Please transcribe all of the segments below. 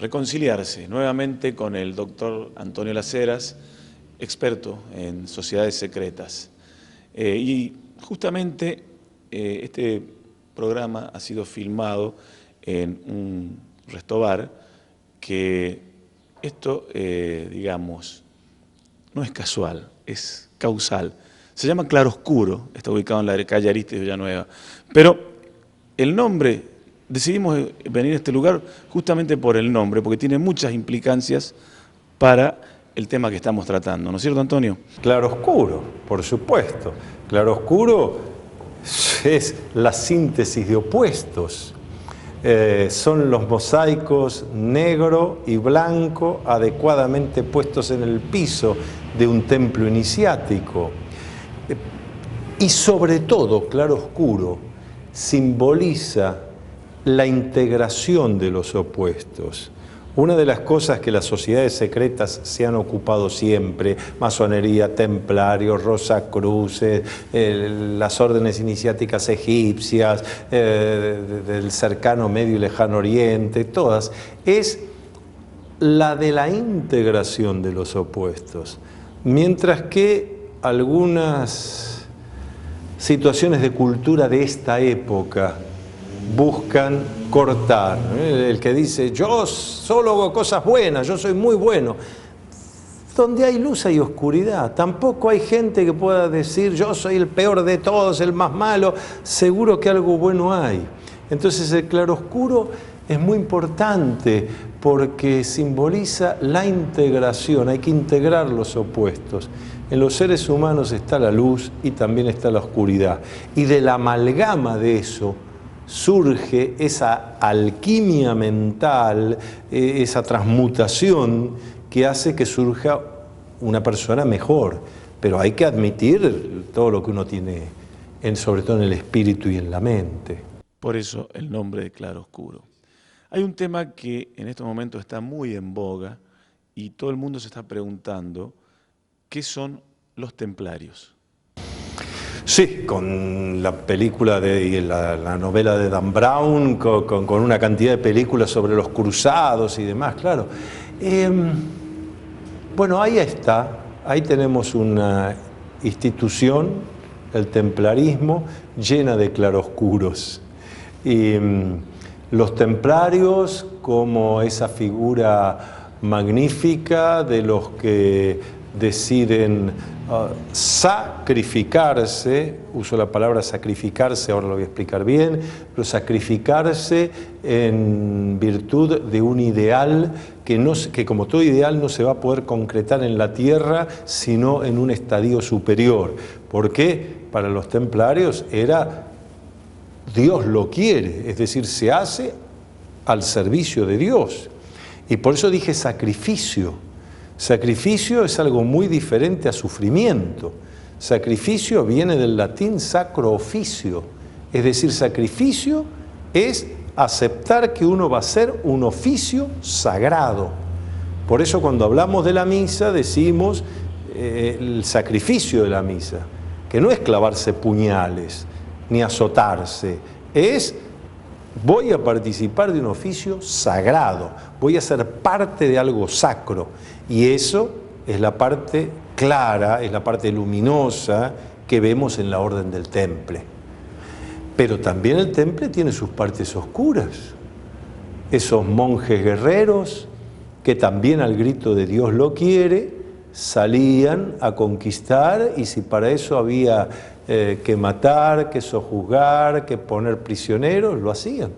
reconciliarse nuevamente con el doctor Antonio Las Heras, experto en sociedades secretas. Y justamente este programa ha sido filmado en un restobar, que esto, digamos, no es casual, es causal. Se llama Claroscuro, está ubicado en la calle Aristes de Villanueva. Pero el nombre, decidimos venir a este lugar justamente por el nombre, porque tiene muchas implicancias para el tema que estamos tratando, ¿no es cierto, Antonio? Claroscuro, por supuesto. Claroscuro es la síntesis de opuestos. Son los mosaicos negro y blanco adecuadamente puestos en el piso de un templo iniciático. Y sobre todo, claroscuro simboliza la integración de los opuestos. Una de las cosas que las sociedades secretas se han ocupado siempre, masonería, templarios, rosacruces, las órdenes iniciáticas egipcias, del cercano Medio y Lejano Oriente, todas, es la de la integración de los opuestos. Mientras que algunas situaciones de cultura de esta época buscan cortar. El que dice, yo solo hago cosas buenas, yo soy muy bueno. Donde hay luz hay oscuridad. Tampoco hay gente que pueda decir, yo soy el peor de todos, el más malo. Seguro que algo bueno hay. Entonces el claroscuro es muy importante porque simboliza la integración. Hay que integrar los opuestos. En los seres humanos está la luz y también está la oscuridad. Y de la amalgama de eso surge esa alquimia mental, esa transmutación que hace que surja una persona mejor. Pero hay que admitir todo lo que uno tiene, sobre todo en el espíritu y en la mente. Por eso el nombre de claroscuro. Hay un tema que en estos momentos está muy en boga y todo el mundo se está preguntando, ¿qué son los templarios? Sí, con la película y la novela de Dan Brown, con una cantidad de películas sobre los cruzados y demás, claro. Bueno, ahí está, ahí tenemos una institución, el templarismo, llena de claroscuros. Y los templarios como esa figura magnífica de los que deciden sacrificarse, uso la palabra sacrificarse, ahora lo voy a explicar bien, pero sacrificarse en virtud de un ideal que como todo ideal no se va a poder concretar en la tierra, sino en un estadio superior. Porque para los templarios era Dios lo quiere, es decir, se hace al servicio de Dios. Y por eso dije sacrificio. Sacrificio es algo muy diferente a sufrimiento. Sacrificio viene del latín sacro officio, es decir, sacrificio es aceptar que uno va a hacer un oficio sagrado. Por eso cuando hablamos de la misa decimos el sacrificio de la misa, que no es clavarse puñales ni azotarse, es voy a participar de un oficio sagrado, voy a ser parte de algo sacro. Y eso es la parte clara, es la parte luminosa que vemos en la orden del temple. Pero también el temple tiene sus partes oscuras. Esos monjes guerreros que también al grito de Dios lo quiere, salían a conquistar y si para eso había que matar, que sojuzgar, que poner prisioneros, lo hacían.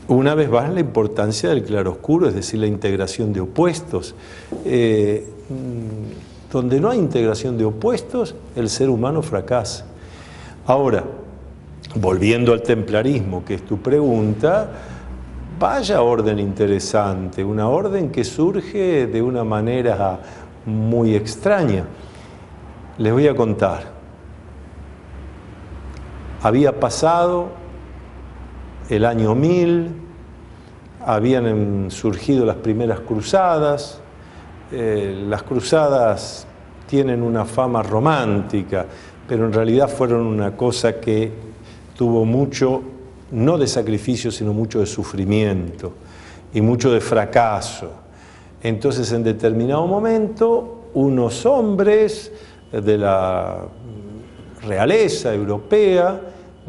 Una vez más la importancia del claroscuro, es decir, la integración de opuestos. Donde no hay integración de opuestos, el ser humano fracasa. Ahora, volviendo al templarismo, que es tu pregunta, vaya orden interesante, una orden que surge de una manera muy extraña. Les voy a contar. Había pasado el año 1000, habían surgido las primeras cruzadas. Las cruzadas tienen una fama romántica, pero en realidad fueron una cosa que tuvo mucho, no de sacrificio, sino mucho de sufrimiento. y mucho de fracaso. Entonces, en determinado momento, unos hombres de la realeza europea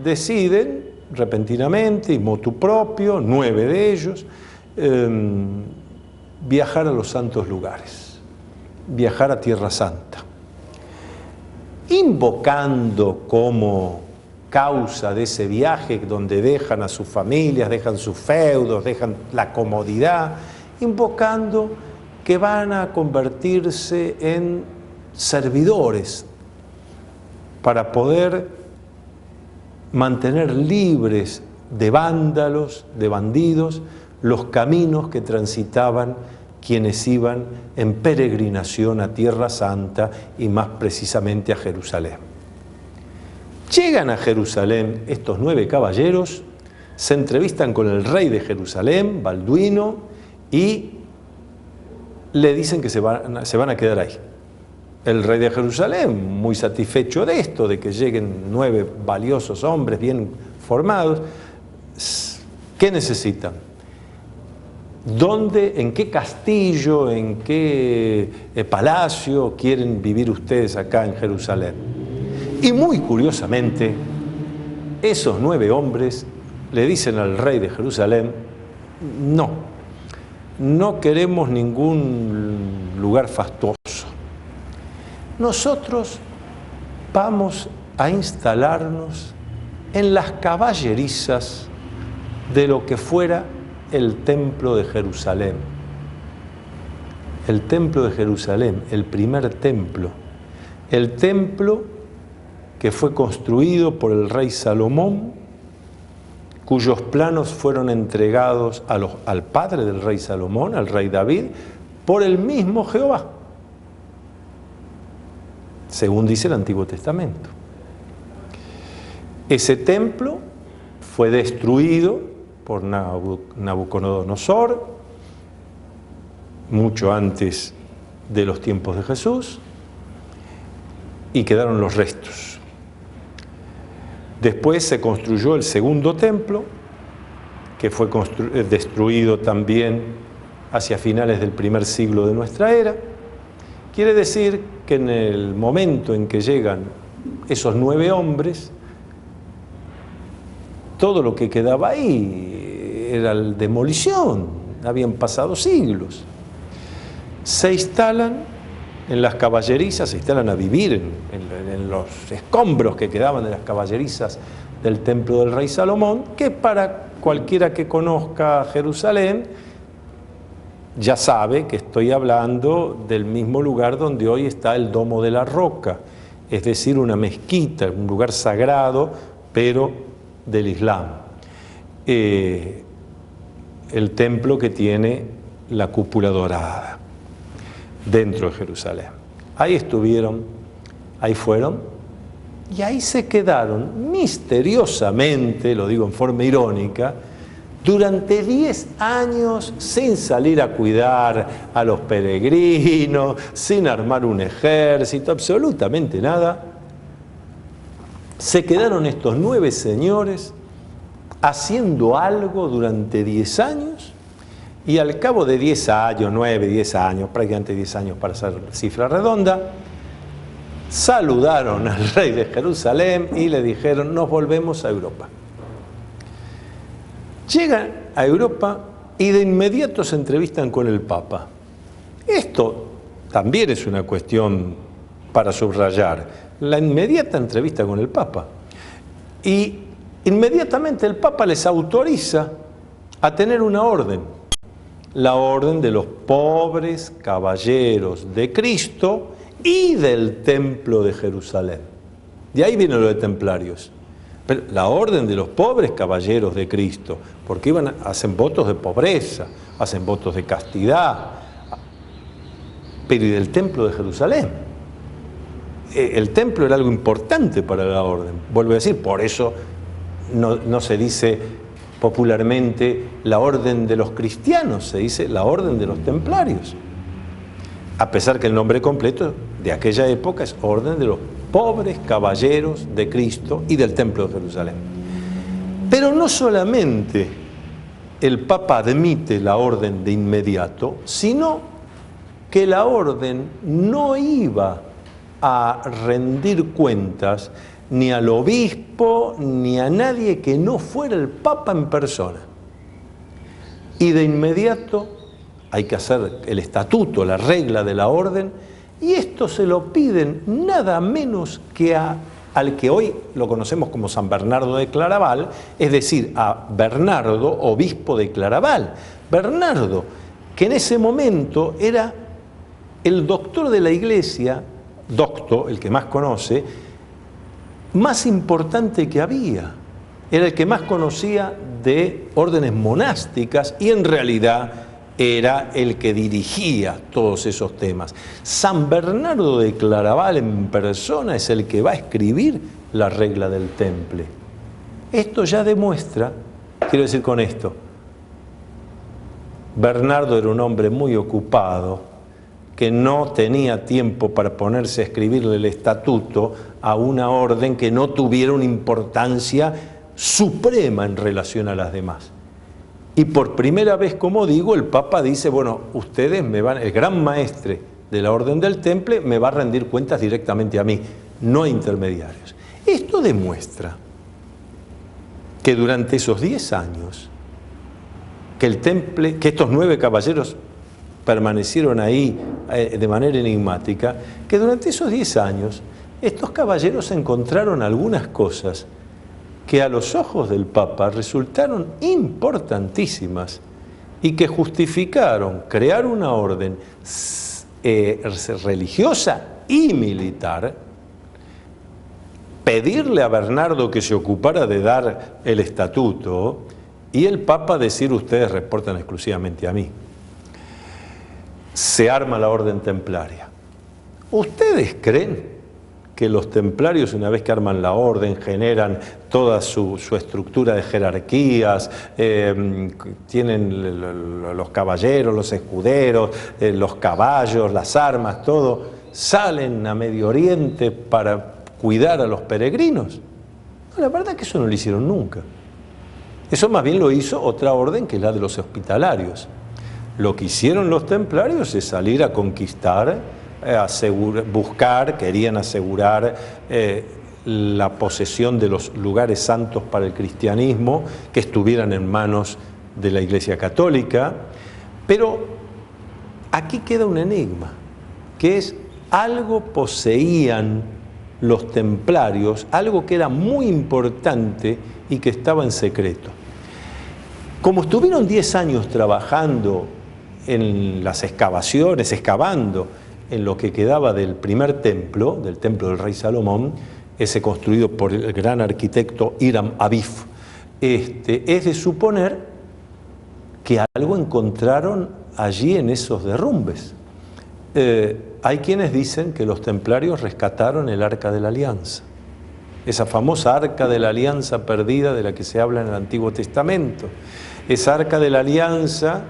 deciden repentinamente y motu propio, 9 de ellos, viajar a los santos lugares, viajar a Tierra Santa, invocando como causa de ese viaje, donde dejan a sus familias, dejan sus feudos, dejan la comodidad, invocando que van a convertirse en servidores para poder mantener libres de vándalos, de bandidos, los caminos que transitaban quienes iban en peregrinación a Tierra Santa y más precisamente a Jerusalén. Llegan a Jerusalén estos 9 caballeros, se entrevistan con el rey de Jerusalén, Balduino, y le dicen que se van a quedar ahí. El rey de Jerusalén, muy satisfecho de esto, de que lleguen 9 valiosos hombres bien formados, ¿qué necesitan? ¿Dónde, en qué castillo, en qué palacio quieren vivir ustedes acá en Jerusalén? Y muy curiosamente, esos 9 hombres le dicen al rey de Jerusalén: no queremos ningún lugar fastuoso. Nosotros vamos a instalarnos en las caballerizas de lo que fuera el templo de Jerusalén. El templo de Jerusalén, el primer templo. El templo que fue construido por el rey Salomón, cuyos planos fueron entregados al padre del rey Salomón, al rey David, por el mismo Jehová, según dice el Antiguo Testamento. Ese templo fue destruido por Nabucodonosor mucho antes de los tiempos de Jesús, y quedaron los restos. Después se construyó el segundo templo, que fue destruido también hacia finales del primer siglo de nuestra era. Quiere decir que en el momento en que llegan esos 9 hombres, todo lo que quedaba ahí era demolición, habían pasado siglos. Se instalan en las caballerizas, se instalan a vivir en los escombros que quedaban de las caballerizas del templo del rey Salomón, que para cualquiera que conozca Jerusalén ya sabe que estoy hablando del mismo lugar donde hoy está el Domo de la Roca, es decir, una mezquita, un lugar sagrado, pero del Islam. El templo que tiene la cúpula dorada dentro de Jerusalén. Ahí estuvieron, ahí fueron, y ahí se quedaron misteriosamente, lo digo en forma irónica, durante 10 años sin salir a cuidar a los peregrinos, sin armar un ejército, absolutamente nada. Se quedaron estos 9 señores haciendo algo durante 10 años, y al cabo de 10 años, 9, 10 años, prácticamente 10 años para hacer cifra redonda, saludaron al rey de Jerusalén y le dijeron: nos volvemos a Europa. Llegan a Europa y de inmediato se entrevistan con el Papa. Esto también es una cuestión para subrayar, la inmediata entrevista con el Papa. Y inmediatamente el Papa les autoriza a tener una orden, la orden de los pobres caballeros de Cristo y del templo de Jerusalén. De ahí viene lo de templarios. Pero la orden de los pobres caballeros de Cristo, porque hacen votos de pobreza, hacen votos de castidad, pero ¿y del templo de Jerusalén? El templo era algo importante para la orden. Vuelvo a decir, por eso no se dice popularmente la orden de los cristianos, se dice la orden de los templarios. A pesar que el nombre completo de aquella época es Orden de los Pobres Caballeros de Cristo y del Templo de Jerusalén. Pero no solamente el Papa admite la orden de inmediato, sino que la orden no iba a rendir cuentas ni al obispo ni a nadie que no fuera el Papa en persona. Y de inmediato hay que hacer el estatuto, la regla de la orden, y esto se lo piden nada menos que al que hoy lo conocemos como San Bernardo de Claraval, es decir, a Bernardo, obispo de Claraval. Bernardo, que en ese momento era el doctor de la Iglesia, docto, el que más conoce, más importante que había. Era el que más conocía de órdenes monásticas y en realidad era el que dirigía todos esos temas. San Bernardo de Claraval en persona es el que va a escribir la regla del temple. Esto ya demuestra, quiero decir con esto, Bernardo era un hombre muy ocupado, que no tenía tiempo para ponerse a escribirle el estatuto a una orden que no tuviera una importancia suprema en relación a las demás. Y por primera vez, como digo, el Papa dice, bueno, ustedes me van, el gran maestre de la Orden del Temple me va a rendir cuentas directamente a mí, no a intermediarios. Esto demuestra que durante esos 10 años, que el Temple, que estos 9 caballeros permanecieron ahí de manera enigmática, que durante esos 10 años estos caballeros encontraron algunas cosas que a los ojos del Papa resultaron importantísimas y que justificaron crear una orden religiosa y militar, pedirle a Bernardo que se ocupara de dar el estatuto y el Papa decir ustedes reportan exclusivamente a mí. Se arma la orden templaria. ¿Ustedes creen que los templarios, una vez que arman la orden, generan toda su estructura de jerarquías, tienen los caballeros, los escuderos, los caballos, las armas, todo, salen a Medio Oriente para cuidar a los peregrinos? No, la verdad es que eso no lo hicieron nunca. Eso más bien lo hizo otra orden, que es la de los hospitalarios. Lo que hicieron los templarios es salir a conquistar, querían asegurar la posesión de los lugares santos para el cristianismo, que estuvieran en manos de la Iglesia Católica. Pero aquí queda un enigma, que es algo poseían los templarios, algo que era muy importante y que estaba en secreto. Como estuvieron 10 años trabajando en las excavaciones, excavando en lo que quedaba del primer templo, del templo del rey Salomón, ese construido por el gran arquitecto Hiram Abif, es de suponer que algo encontraron allí en esos derrumbes. Hay quienes dicen que los templarios rescataron el Arca de la Alianza, esa famosa Arca de la Alianza perdida de la que se habla en el Antiguo Testamento, esa Arca de la Alianza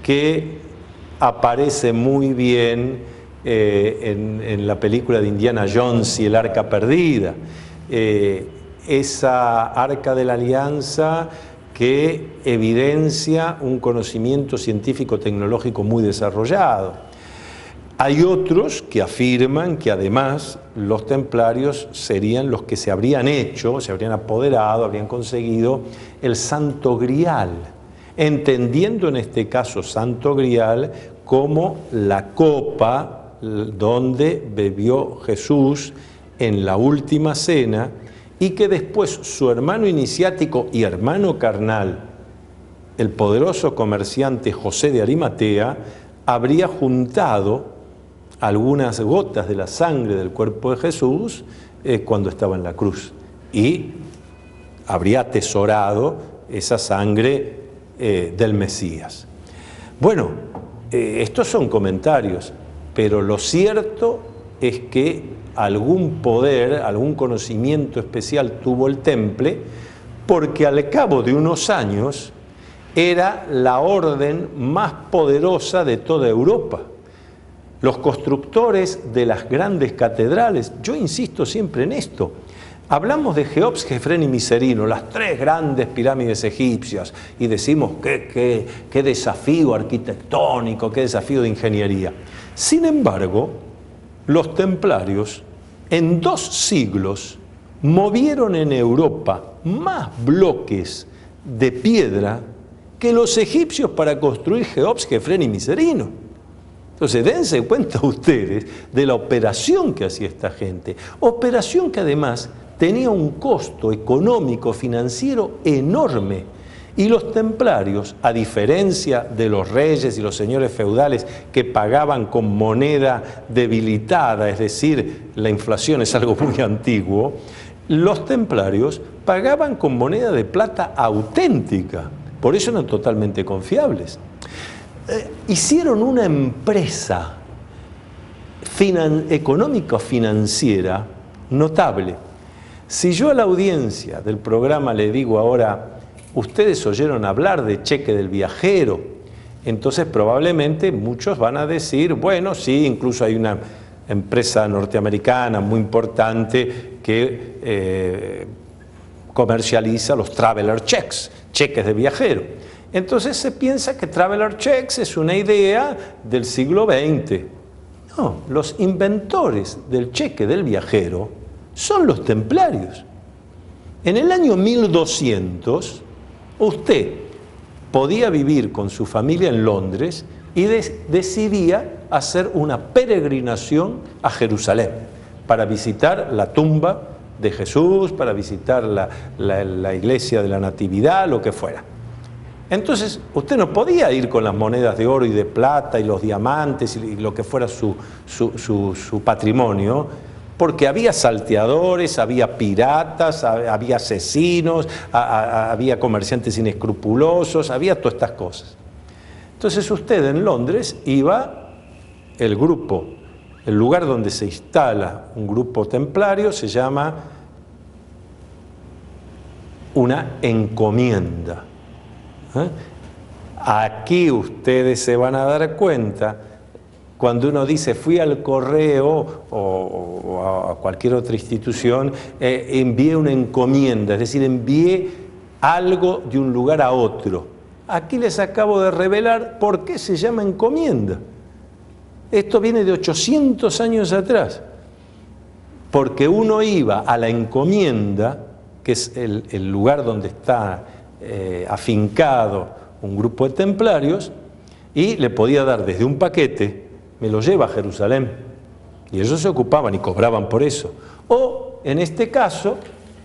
que aparece muy bien en la película de Indiana Jones y el Arca Perdida. Esa Arca de la Alianza que evidencia un conocimiento científico-tecnológico muy desarrollado. Hay otros que afirman que además los templarios serían los que se habrían hecho, se habrían apoderado, habrían conseguido el Santo Grial, entendiendo en este caso Santo Grial como la copa donde bebió Jesús en la última cena y que después su hermano iniciático y hermano carnal, el poderoso comerciante José de Arimatea, habría juntado algunas gotas de la sangre del cuerpo de Jesús cuando estaba en la cruz y habría atesorado esa sangre del Mesías. Bueno, estos son comentarios, pero lo cierto es que algún poder, algún conocimiento especial tuvo el temple, porque al cabo de unos años era la orden más poderosa de toda Europa. Los constructores de las grandes catedrales, yo insisto siempre en esto, Hablamos de Jeops, Jefren y Micerino, las tres grandes pirámides egipcias, y decimos qué desafío arquitectónico, qué desafío de ingeniería. Sin embargo, los templarios en 2 siglos movieron en Europa más bloques de piedra que los egipcios para construir Jeops, Jefren y Micerino. Entonces, dense cuenta ustedes de la operación que hacía esta gente. Operación que además tenía un costo económico, financiero enorme. Y los templarios, a diferencia de los reyes y los señores feudales que pagaban con moneda debilitada, es decir, la inflación es algo muy antiguo, los templarios pagaban con moneda de plata auténtica. Por eso eran totalmente confiables. Hicieron una empresa económico-financiera notable. Si yo a la audiencia del programa le digo ahora, ustedes oyeron hablar de cheque del viajero, entonces probablemente muchos van a decir, bueno, sí, incluso hay una empresa norteamericana muy importante que comercializa los traveler checks, cheques de viajero. Entonces se piensa que traveler checks es una idea del siglo XX. No, los inventores del cheque del viajero son los templarios. En el año 1200, usted podía vivir con su familia en Londres y decidía hacer una peregrinación a Jerusalén para visitar la tumba de Jesús, para visitar la iglesia de la Natividad, lo que fuera. Entonces, usted no podía ir con las monedas de oro y de plata y los diamantes y lo que fuera su patrimonio, porque había salteadores, había piratas, había asesinos, había comerciantes inescrupulosos, había todas estas cosas. Entonces usted en Londres iba, el lugar donde se instala un grupo templario se llama una encomienda. Aquí ustedes se van a dar cuenta, cuando uno dice fui al correo o a cualquier otra institución, envié una encomienda, es decir, envié algo de un lugar a otro. Aquí les acabo de revelar por qué se llama encomienda. Esto viene de 800 años atrás, porque uno iba a la encomienda, que es el lugar donde está afincado un grupo de templarios, y le podía dar desde un paquete, me lo lleva a Jerusalén, y ellos se ocupaban y cobraban por eso. O, en este caso,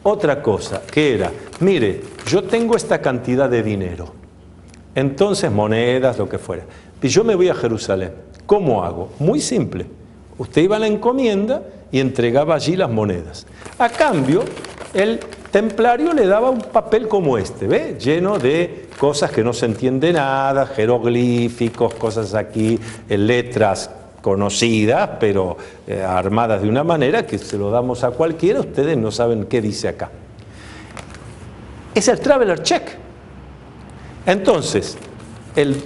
otra cosa, que era, mire, yo tengo esta cantidad de dinero, entonces monedas, lo que fuera, y yo me voy a Jerusalén, ¿cómo hago? Muy simple, usted iba a la encomienda y entregaba allí las monedas. A cambio, el templario le daba un papel como este, ¿ve? Lleno de cosas que no se entiende nada, jeroglíficos, cosas aquí, letras conocidas, pero armadas de una manera que se lo damos a cualquiera, ustedes no saben qué dice acá. Es el traveler check. Entonces, el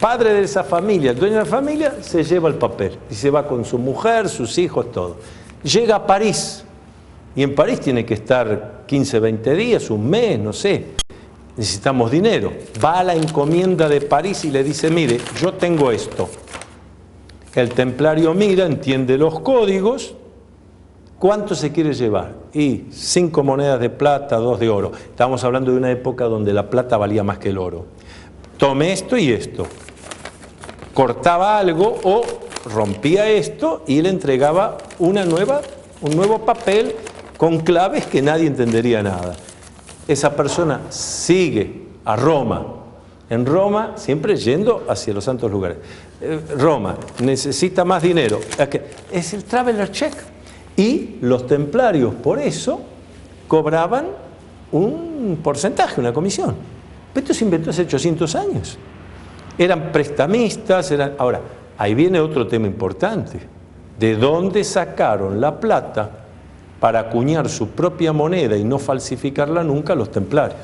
padre de esa familia, el dueño de la familia, se lleva el papel y se va con su mujer, sus hijos, todo. Llega a París. Y en París tiene que estar 15, 20 días, un mes, no sé. Necesitamos dinero. Va a la encomienda de París y le dice, mire, yo tengo esto. El templario mira, entiende los códigos. ¿Cuánto se quiere llevar? Y 5 monedas de plata, 2 de oro. Estamos hablando de una época donde la plata valía más que el oro. Tome esto y esto. Cortaba algo o rompía esto y le entregaba un nuevo papel con claves que nadie entendería nada. Esa persona sigue a Roma. En Roma, siempre yendo hacia los santos lugares. Roma necesita más dinero. Es el traveler check. Y los templarios, por eso, cobraban un porcentaje, una comisión. Esto se inventó hace 800 años. Eran prestamistas. Ahora, ahí viene otro tema importante. ¿De dónde sacaron la plata para acuñar su propia moneda y no falsificarla nunca los templarios?